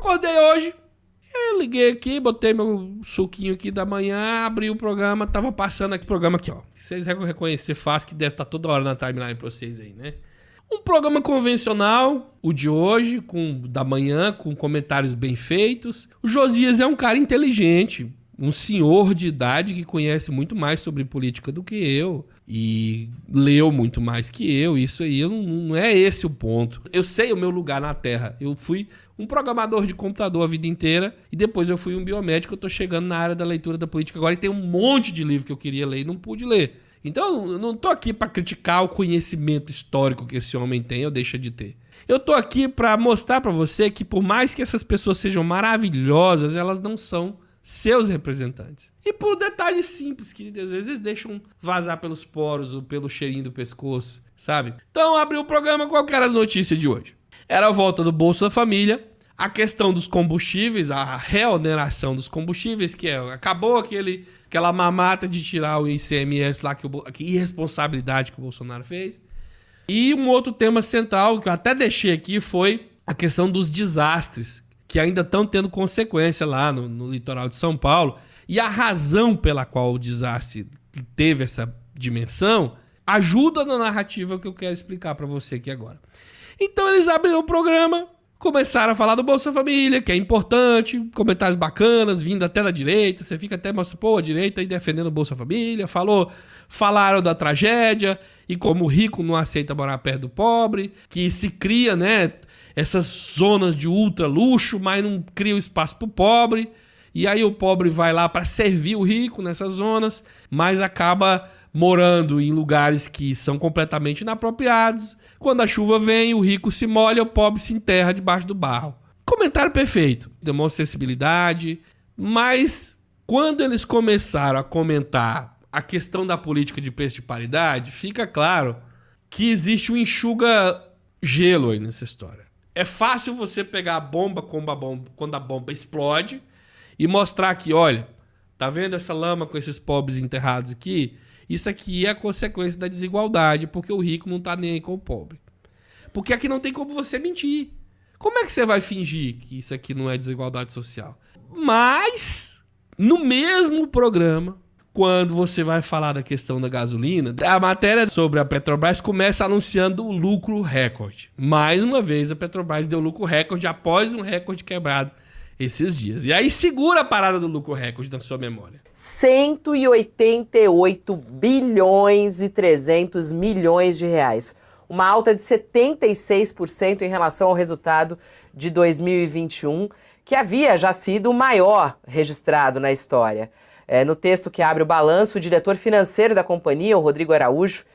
acordei hoje, eu liguei aqui, botei meu suquinho aqui da manhã, abri o programa, tava passando aqui o programa aqui, ó. Vocês vão reconhecer fácil que deve estar toda hora na timeline pra vocês aí, né? Um programa convencional, o de hoje, da manhã, com comentários bem feitos. O Josias é um cara inteligente, um senhor de idade que conhece muito mais sobre política do que eu e leu muito mais que eu. Isso aí não é esse o ponto. Eu sei o meu lugar na Terra. Eu fui um programador de computador a vida inteira e depois eu fui um biomédico. Eu tô chegando na área da leitura da política agora e tem um monte de livro que eu queria ler e não pude ler. Então, eu não tô aqui para criticar o conhecimento histórico que esse homem tem ou deixa de ter. Eu tô aqui para mostrar para você que por mais que essas pessoas sejam maravilhosas, elas não são seus representantes. E por detalhes simples, que às vezes deixam vazar pelos poros ou pelo cheirinho do pescoço, sabe? Então, abri o programa, qual que era as notícias de hoje? Era a volta do Bolsa Família, a questão dos combustíveis, a reoneração dos combustíveis, que acabou aquela mamata de tirar o ICMS lá, que irresponsabilidade que o Bolsonaro fez. E um outro tema central, que eu até deixei aqui, foi a questão dos desastres, que ainda estão tendo consequência lá no litoral de São Paulo. E a razão pela qual o desastre teve essa dimensão ajuda na narrativa que eu quero explicar para você aqui agora. Então eles abriram o programa, começaram a falar do Bolsa Família, que é importante, comentários bacanas, vindo até da direita, você fica até, pô, a direita aí defendendo o Bolsa Família, falaram da tragédia, e como o rico não aceita morar perto do pobre, que se cria, né, essas zonas de ultra luxo, mas não cria o espaço pro pobre, e aí o pobre vai lá para servir o rico nessas zonas, mas acaba morando em lugares que são completamente inapropriados. Quando a chuva vem, o rico se molha, o pobre se enterra debaixo do barro. Comentário perfeito, demonstra sensibilidade, mas quando eles começaram a comentar a questão da política de preço de paridade, fica claro que existe um enxuga-gelo aí nessa história. É fácil você pegar a bomba quando a bomba explode e mostrar que, olha, tá vendo essa lama com esses pobres enterrados aqui? Isso aqui é a consequência da desigualdade, porque o rico não tá nem aí com o pobre. Porque aqui não tem como você mentir. Como é que você vai fingir que isso aqui não é desigualdade social? Mas, no mesmo programa, quando você vai falar da questão da gasolina, a matéria sobre a Petrobras começa anunciando o lucro recorde. Mais uma vez, a Petrobras deu lucro recorde após um recorde quebrado esses dias. E aí segura a parada do lucro recorde na sua memória. 188 bilhões e 300 milhões de reais. Uma alta de 76% em relação ao resultado de 2021, que havia já sido o maior registrado na história. No texto que abre o balanço, o diretor financeiro da companhia, o Rodrigo Araújo,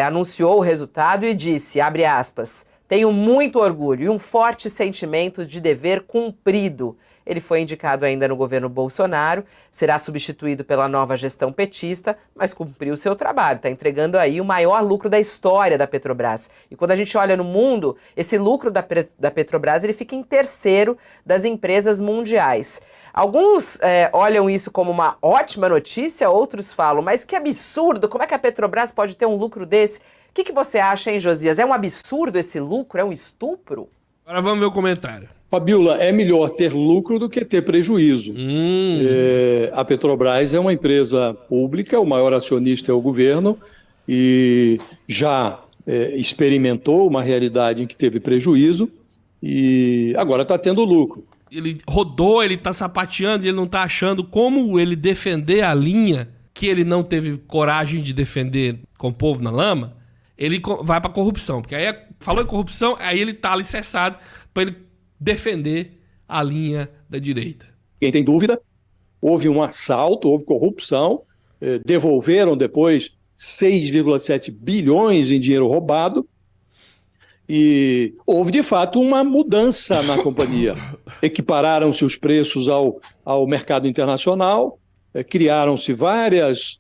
anunciou o resultado e disse, abre aspas, tenho muito orgulho e um forte sentimento de dever cumprido. Ele foi indicado ainda no governo Bolsonaro, será substituído pela nova gestão petista, mas cumpriu o seu trabalho, está entregando aí o maior lucro da história da Petrobras. E quando a gente olha no mundo, esse lucro da Petrobras ele fica em terceiro das empresas mundiais. Alguns olham isso como uma ótima notícia, outros falam, mas que absurdo, como é que a Petrobras pode ter um lucro desse? O que você acha, hein, Josias? É um absurdo esse lucro? É um estupro? Agora vamos ver o comentário. Fabiola, é melhor ter lucro do que ter prejuízo. A Petrobras é uma empresa pública, o maior acionista é o governo e já experimentou uma realidade em que teve prejuízo e agora está tendo lucro. Ele rodou, ele tá sapateando e ele não tá achando como ele defender a linha que ele não teve coragem de defender com o povo na lama. Ele vai pra corrupção, porque aí falou em corrupção, aí ele tá alicerçado para ele defender a linha da direita. Quem tem dúvida, houve um assalto, houve corrupção, devolveram depois 6,7 bilhões em dinheiro roubado e houve de fato uma mudança na companhia. Equipararam-se os preços ao mercado internacional, criaram-se várias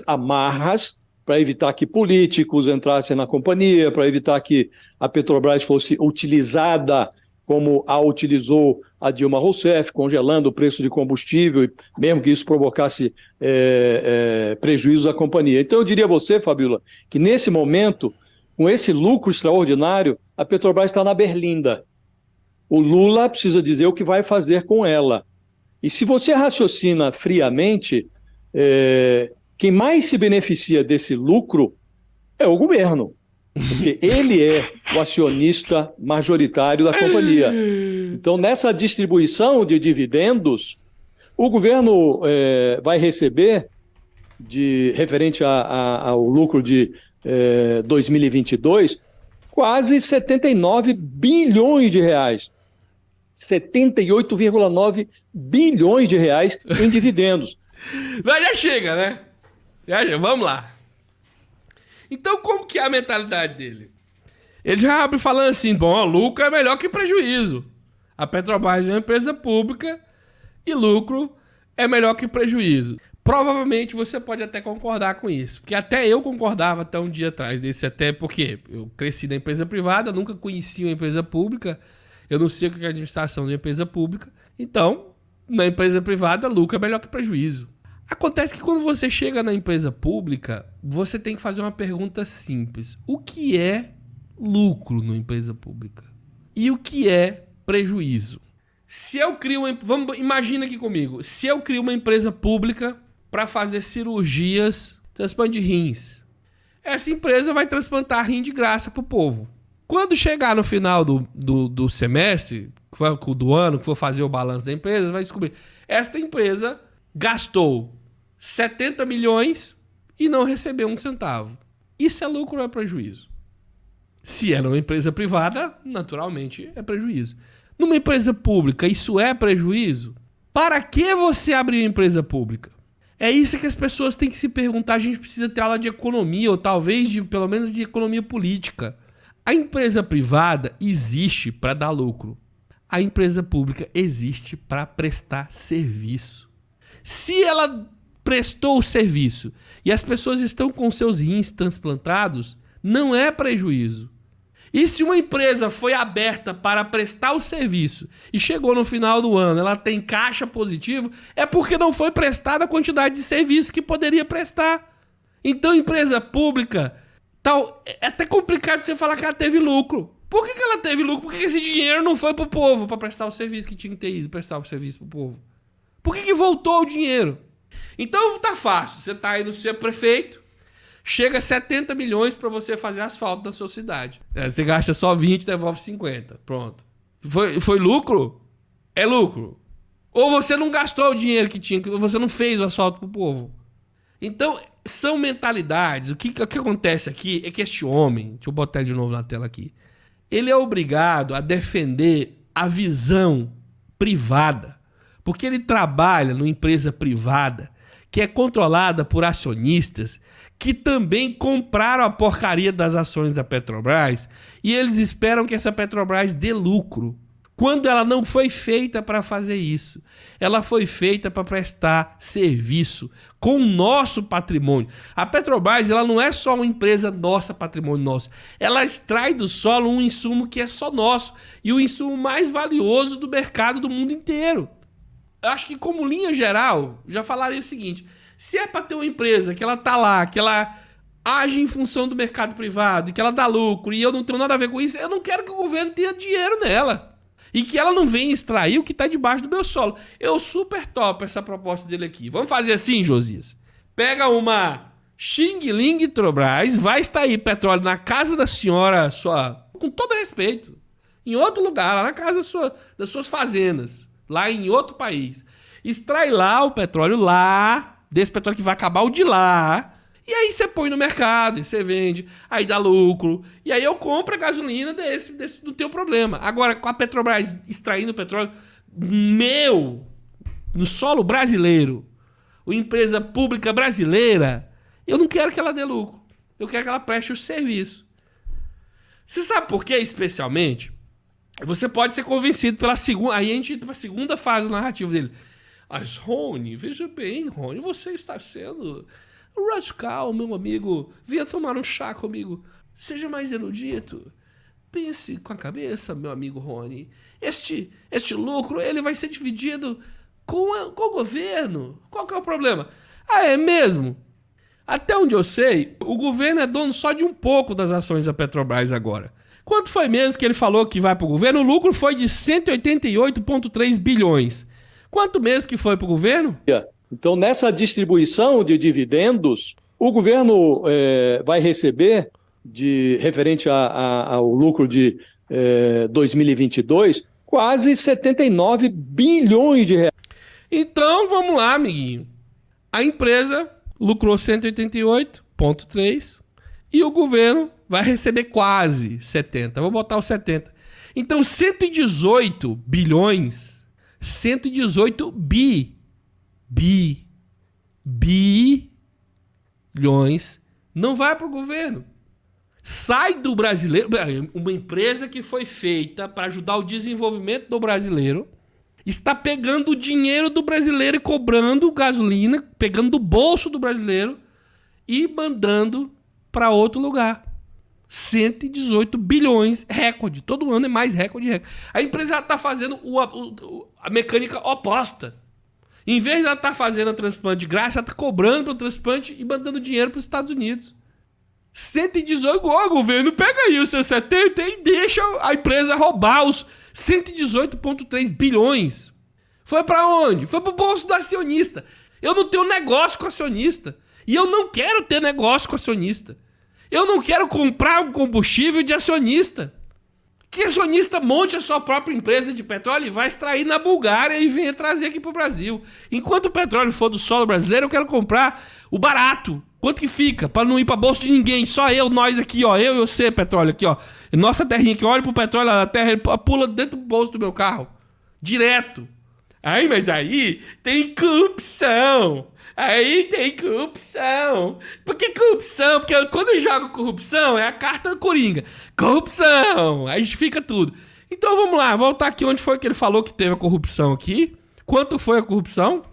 amarras para evitar que políticos entrassem na companhia, para evitar que a Petrobras fosse utilizada como a utilizou a Dilma Rousseff, congelando o preço de combustível, mesmo que isso provocasse prejuízos à companhia. Então eu diria a você, Fabiola, que nesse momento, com esse lucro extraordinário, a Petrobras está na berlinda. O Lula precisa dizer o que vai fazer com ela. E se você raciocina friamente, quem mais se beneficia desse lucro é o governo, porque ele é o acionista majoritário da companhia. Então, nessa distribuição de dividendos, o governo vai receber, referente ao lucro de 2022, quase 79 bilhões de reais. 78,9 bilhões de reais em dividendos. Mas já chega, né? Vamos lá. Então, como que é a mentalidade dele? Ele já abre falando assim, bom, lucro é melhor que prejuízo. A Petrobras é uma empresa pública e lucro é melhor que prejuízo. Provavelmente você pode até concordar com isso. Porque até eu concordava até um dia atrás desse, até porque eu cresci na empresa privada, nunca conheci uma empresa pública, eu não sei o que é a administração de uma empresa pública. Então, na empresa privada, lucro é melhor que prejuízo. Acontece que quando você chega na empresa pública, você tem que fazer uma pergunta simples. O que é lucro numa empresa pública? E o que é prejuízo? Se eu crio imagina aqui comigo. Se eu crio uma empresa pública para fazer cirurgias, transplante de rins, essa empresa vai transplantar rim de graça pro povo. Quando chegar no final do semestre, do ano, que for fazer o balanço da empresa, vai descobrir. Esta empresa gastou 70 milhões e não recebeu um centavo. Isso é lucro ou é prejuízo? Se é numa empresa privada, naturalmente é prejuízo. Numa empresa pública, isso é prejuízo? Para que você abrir uma empresa pública? É isso que as pessoas têm que se perguntar. A gente precisa ter aula de economia, ou talvez pelo menos de economia política. A empresa privada existe para dar lucro. A empresa pública existe para prestar serviço. Se ela prestou o serviço e as pessoas estão com seus rins transplantados, não é prejuízo. E se uma empresa foi aberta para prestar o serviço e chegou no final do ano, ela tem caixa positivo, é porque não foi prestada a quantidade de serviço que poderia prestar. Então, empresa pública, é até complicado você falar que ela teve lucro. Por que ela teve lucro? Por que esse dinheiro não foi pro povo para prestar o serviço que tinha que ter ido prestar o serviço pro povo? Por que voltou o dinheiro? Então tá fácil. Você tá aí no seu prefeito, chega a 70 milhões para você fazer asfalto na sua cidade. Você gasta só 20, devolve 50. Pronto. Foi lucro? É lucro. Ou você não gastou o dinheiro que tinha, você não fez o asfalto pro povo. Então, são mentalidades. O que acontece aqui é que este homem, deixa eu botar ele de novo na tela aqui, ele é obrigado a defender a visão privada, porque ele trabalha numa empresa privada que é controlada por acionistas que também compraram a porcaria das ações da Petrobras e eles esperam que essa Petrobras dê lucro. Quando ela não foi feita para fazer isso. Ela foi feita para prestar serviço com o nosso patrimônio. A Petrobras, ela não é só uma empresa nossa, patrimônio nosso. Ela extrai do solo um insumo que é só nosso e o insumo mais valioso do mercado do mundo inteiro. Eu acho que, como linha geral, já falaria o seguinte: se é para ter uma empresa que ela tá lá, que ela age em função do mercado privado e que ela dá lucro e eu não tenho nada a ver com isso, eu não quero que o governo tenha dinheiro nela. E que ela não venha extrair o que está debaixo do meu solo. Eu super topo essa proposta dele aqui. Vamos fazer assim, Josias. Pega uma Xing Ling Trobras, vai extrair petróleo na casa da senhora, com todo respeito, em outro lugar, lá na casa das suas fazendas, lá em outro país. Extrai lá o petróleo lá, desse petróleo que vai acabar o de lá. E aí você põe no mercado, e você vende, aí dá lucro. E aí eu compro a gasolina desse não tem problema. Agora, com a Petrobras extraindo petróleo no solo brasileiro, uma empresa pública brasileira, eu não quero que ela dê lucro. Eu quero que ela preste o serviço. Você sabe por quê, especialmente? Você pode ser convencido pela segunda... Aí a gente entra para a segunda fase da narrativa dele. Mas, Rony, veja bem, Rony, você está sendo... radical, meu amigo, venha tomar um chá comigo. Seja mais erudito. Pense com a cabeça, meu amigo Rony. Este lucro, ele vai ser dividido com o governo. Qual que é o problema? Ah, é mesmo? Até onde eu sei, o governo é dono só de um pouco das ações da Petrobras agora. Quanto foi mesmo que ele falou que vai para o governo? O lucro foi de 188,3 bilhões. Quanto mesmo que foi para o governo? Então, nessa distribuição de dividendos, o governo vai receber, referente ao lucro de 2022, quase 79 bilhões de reais. Então, vamos lá, amiguinho. A empresa lucrou 188,3 e o governo vai receber quase 70. Vou botar os 70. Então, 118 bilhões, 118 bilhões não vai para o governo. Sai do brasileiro. Uma empresa que foi feita para ajudar o desenvolvimento do brasileiro está pegando o dinheiro do brasileiro e cobrando gasolina, pegando do bolso do brasileiro e mandando para outro lugar. 118 bilhões, recorde. Todo ano é mais recorde. A empresa está fazendo a mecânica oposta. Em vez de ela estar fazendo a transplante de graça, ela está cobrando para o transplante e mandando dinheiro para os Estados Unidos. 118, o governo pega aí os seus 70 e deixa a empresa roubar os 118,3 bilhões. Foi para onde? Foi para o bolso do acionista. Eu não tenho negócio com acionista. E eu não quero ter negócio com acionista. Eu não quero comprar um combustível de acionista. Que acionista monte a sua própria empresa de petróleo e vai extrair na Bulgária e venha trazer aqui para o Brasil. Enquanto o petróleo for do solo brasileiro, eu quero comprar o barato. Quanto que fica? Para não ir para bolso de ninguém. Só eu, nós aqui, ó. Eu e você, petróleo aqui, ó. Nossa terrinha aqui, olha pro petróleo, a terra ele pula dentro do bolso do meu carro. Direto. Ai, mas aí tem corrupção. Aí tem corrupção. Por que corrupção? Porque quando eu jogo corrupção, é a carta do Coringa. Corrupção. Aí fica tudo. Então vamos lá, voltar aqui onde foi que ele falou que teve a corrupção aqui. Quanto foi a corrupção?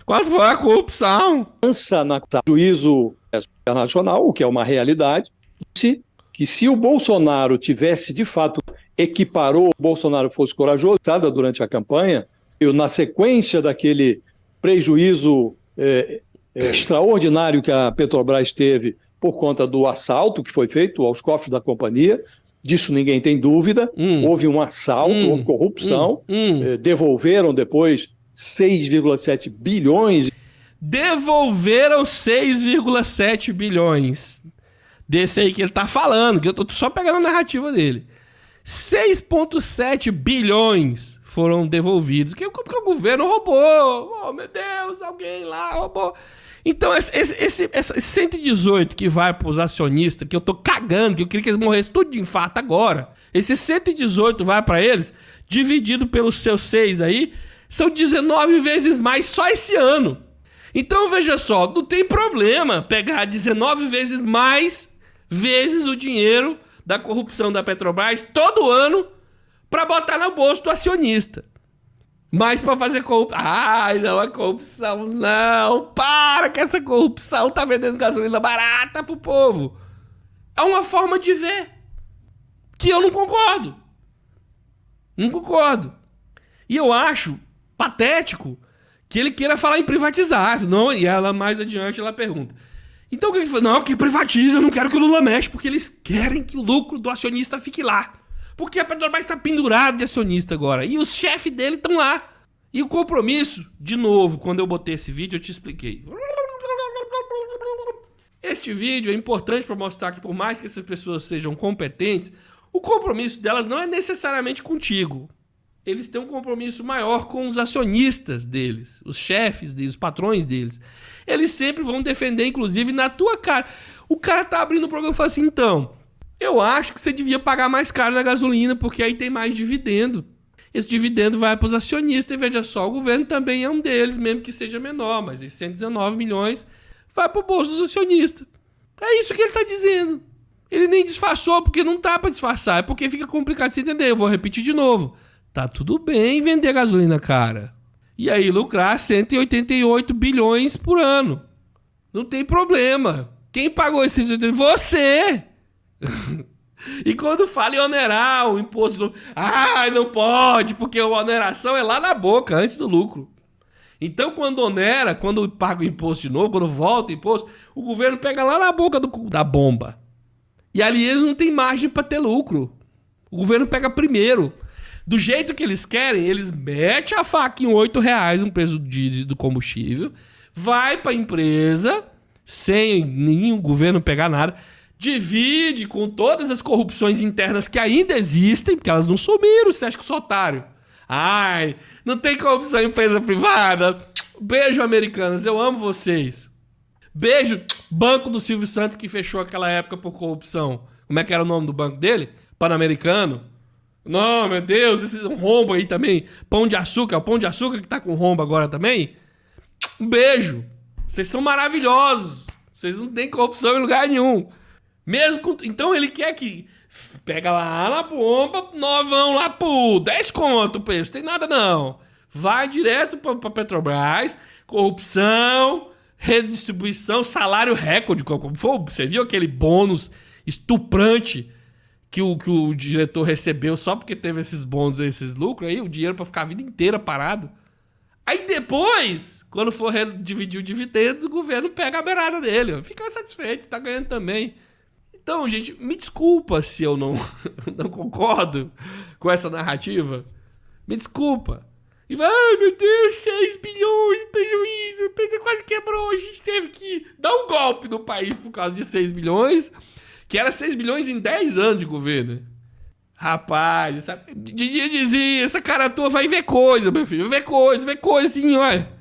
Quanto foi a corrupção? Na juízo internacional, o que é uma realidade, disse que se o Bolsonaro tivesse, de fato, o Bolsonaro fosse corajoso durante a campanha, na sequência daquele prejuízo extraordinário que a Petrobras teve por conta do assalto que foi feito aos cofres da companhia, disso ninguém tem dúvida, houve um assalto, houve corrupção, devolveram depois 6,7 bilhões. Devolveram 6,7 bilhões. Desse aí que ele tá falando, que eu tô só pegando a narrativa dele. 6,7 bilhões foram devolvidos. Porque o governo roubou. Oh, meu Deus, alguém lá roubou. Então, esse 118 que vai pros acionistas, que eu tô cagando, que eu queria que eles morressem tudo de infarto agora. Esse 118 vai para eles, dividido pelos seus 6 aí, são 19 vezes mais só esse ano. Então, veja só, não tem problema pegar 19 vezes mais vezes o dinheiro da corrupção da Petrobras todo ano para botar no bolso do acionista. Mas para fazer corrupção... Ai, não é corrupção, não. Para que essa corrupção tá vendendo gasolina barata pro povo. É uma forma de ver que eu não concordo. Não concordo. E eu acho patético que ele queira falar em privatizar. Não, e ela mais adiante ela pergunta. Então o que ele fala? Não, que privatiza, eu não quero que o Lula mexa, porque eles querem que o lucro do acionista fique lá. Porque a Petrobras está pendurada de acionista agora. E os chefes dele estão lá. E o compromisso, de novo, quando eu botei esse vídeo, eu te expliquei. Este vídeo é importante para mostrar que, por mais que essas pessoas sejam competentes, o compromisso delas não é necessariamente contigo. Eles têm um compromisso maior com os acionistas deles, os chefes deles, os patrões deles. Eles sempre vão defender, inclusive, na tua cara. O cara tá abrindo o programa e fala assim, então, eu acho que você devia pagar mais caro na gasolina, porque aí tem mais dividendo. Esse dividendo vai para os acionistas, e veja só, o governo também é um deles, mesmo que seja menor, mas esses 119 milhões vai para o bolso dos acionistas. É isso que ele tá dizendo. Ele nem disfarçou, porque não tá para disfarçar, é porque fica complicado de você entender. Eu vou repetir de novo. Tá tudo bem vender gasolina cara. E aí lucrar 188 bilhões por ano. Não tem problema. Quem pagou esse... Você! E quando fala em onerar o imposto... não pode, porque a oneração é lá na boca, antes do lucro. Então quando onera, quando paga o imposto de novo, quando volta o imposto, o governo pega lá na boca da bomba. E ali eles não têm margem para ter lucro. O governo pega primeiro. Do jeito que eles querem, eles metem a faca em R$8 no preço do combustível, vai para a empresa, sem nenhum governo pegar nada, divide com todas as corrupções internas que ainda existem, porque elas não sumiram, você acha que eu sou otário? Ai, não tem corrupção em empresa privada? Beijo, americanos, eu amo vocês. Beijo, banco do Silvio Santos que fechou aquela época por corrupção. Como é que era o nome do banco dele? Pan-Americano? Não, meu Deus, esse rombo aí também. Pão de Açúcar, é o Pão de Açúcar que tá com rombo agora também. Um beijo. Vocês são maravilhosos. Vocês não têm corrupção em lugar nenhum. Mesmo com... Então ele quer que pega lá na bomba, novão lá por 10 conto o preço. Tem nada não. Vai direto pra Petrobras, corrupção, redistribuição, salário recorde. Você viu aquele bônus estuprante que o diretor recebeu só porque teve esses bônus, esses lucros aí, o dinheiro pra ficar a vida inteira parado. Aí depois, quando for dividir os dividendos, o governo pega a beirada dele. Fica satisfeito, tá ganhando também. Então, gente, me desculpa se eu não concordo com essa narrativa. Me desculpa. E vai, ai meu Deus, 6 bilhões de prejuízo, a empresa quase quebrou, a gente teve que dar um golpe no país por causa de 6 bilhões, que era 6 bilhões em 10 anos de governo. Rapaz, sabe? Dizia, essa cara tua vai ver coisa, meu filho, ver coisa assim, olha.